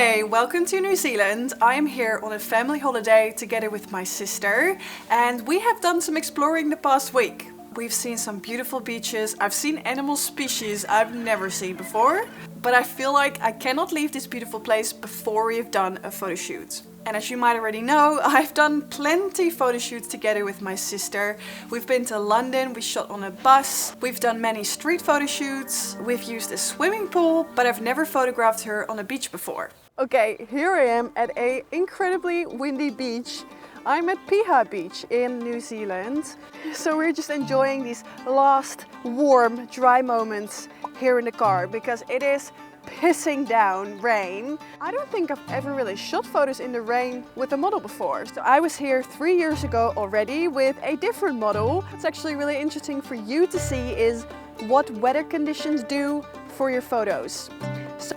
Hey, welcome to New Zealand. I am here on a family holiday together with my sister, and we have done some exploring the past week. We've seen some beautiful beaches. I've seen animal species I've never seen before, but I feel like I cannot leave this beautiful place before we've done a photo shoot. And as you might already know, I've done plenty photo shoots together with my sister. We've been to London, we shot on a bus, we've done many street photo shoots, we've used a swimming pool, but I've never photographed her on a beach before. Okay, here I am at an incredibly windy beach. I'm at Piha Beach in New Zealand. So we're just enjoying these last warm, dry moments here in the car because it is pissing down rain. I don't think I've ever really shot photos in the rain with a model before. So I was here 3 years ago already with a different model. It's actually really interesting for you to see is what weather conditions do for your photos.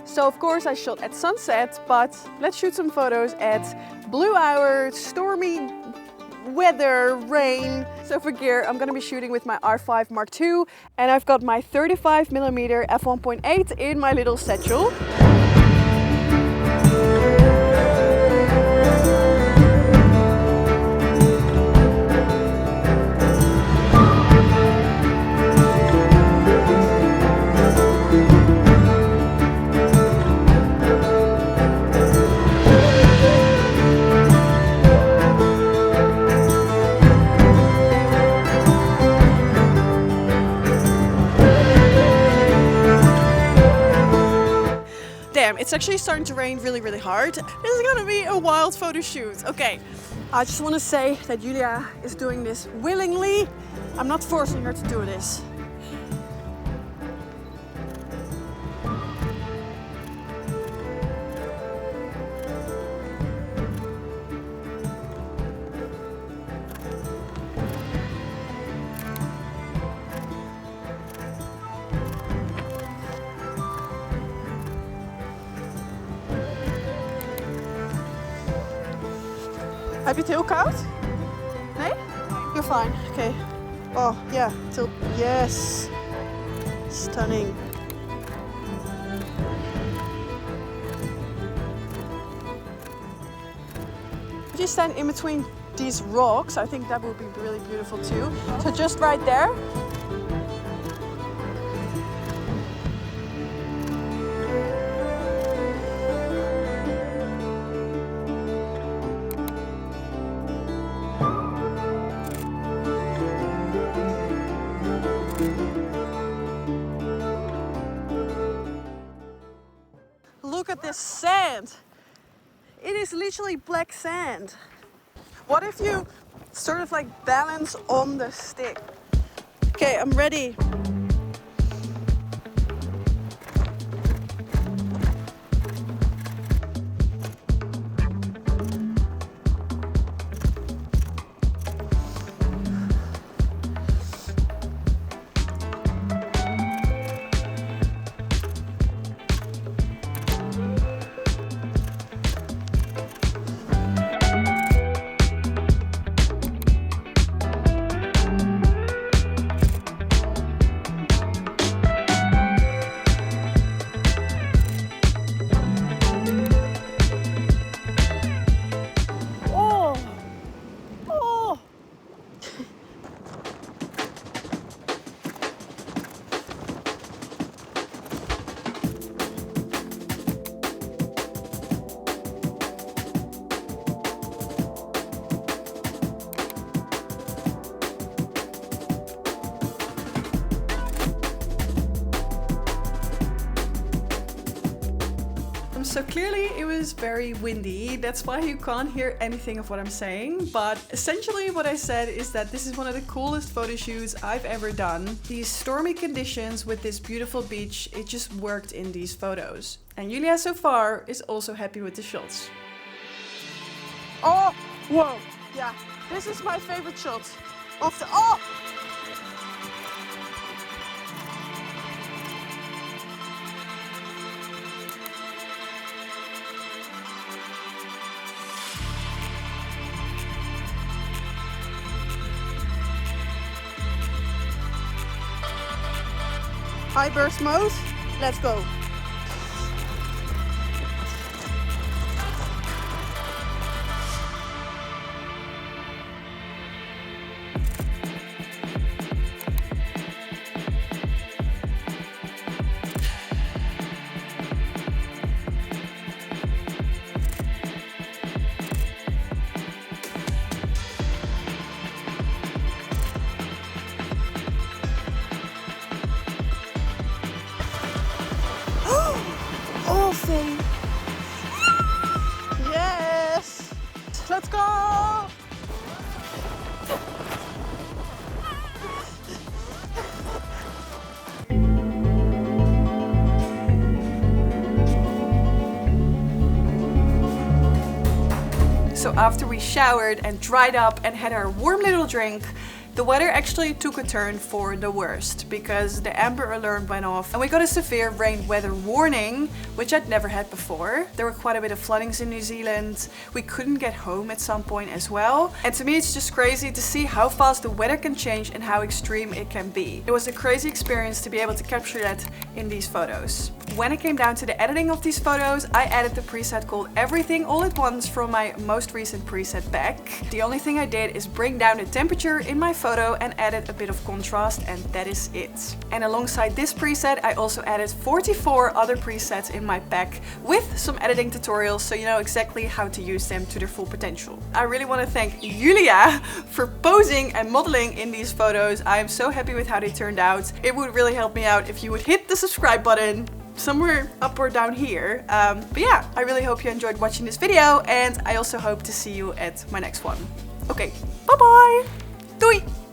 So of course I shot at sunset, but let's shoot some photos at blue hour, stormy weather, rain. So for gear, I'm gonna be shooting with my R5 Mark II, and I've got my 35mm f1.8 in my little satchel. Damn, it's actually starting to rain really hard. This is gonna be a wild photo shoot. Okay, I just want to say that Julia is doing this willingly. I'm not forcing her to do this. Heb je het heel koud? Nee? You're fine. Okay. Oh, yeah. Yes. Stunning. If you stand in between these rocks, I think that would be really beautiful too. So just right there. Look at this sand. It is literally black sand. What if you sort of like balance on the stick? Okay, I'm ready. So clearly it was very windy, that's why you can't hear anything of what I'm saying, but essentially what I said is that this is one of the coolest photo shoots I've ever done. These stormy conditions with this beautiful beach, it just worked in these photos. And Julia so far is also happy with the shots. Oh, whoa, yeah, this is my favorite shot of the, oh! High burst mode, let's go. raining. Yes! Let's go! So after we showered and dried up and had our warm little drink, the weather actually took a turn for the worst because the Amber Alert went off and we got a severe rain weather warning, which I'd never had before. There were quite a bit of floodings in New Zealand. We couldn't get home at some point as well. And to me, it's just crazy to see how fast the weather can change and how extreme it can be. It was a crazy experience to be able to capture that in these photos. When it came down to the editing of these photos, I added the preset called Everything All at Once from my most recent preset back. The only thing I did is bring down the temperature in my photo and added a bit of contrast, and that is it. And alongside this preset, I also added 44 other presets in my pack with some editing tutorials so you know exactly how to use them to their full potential. I really want to thank Julia for posing and modeling in these photos. I am so happy with how they turned out. It would really help me out if you would hit the subscribe button somewhere up or down here. But yeah, I really hope you enjoyed watching this video and I also hope to see you at my next one. Okay, bye bye! Doei!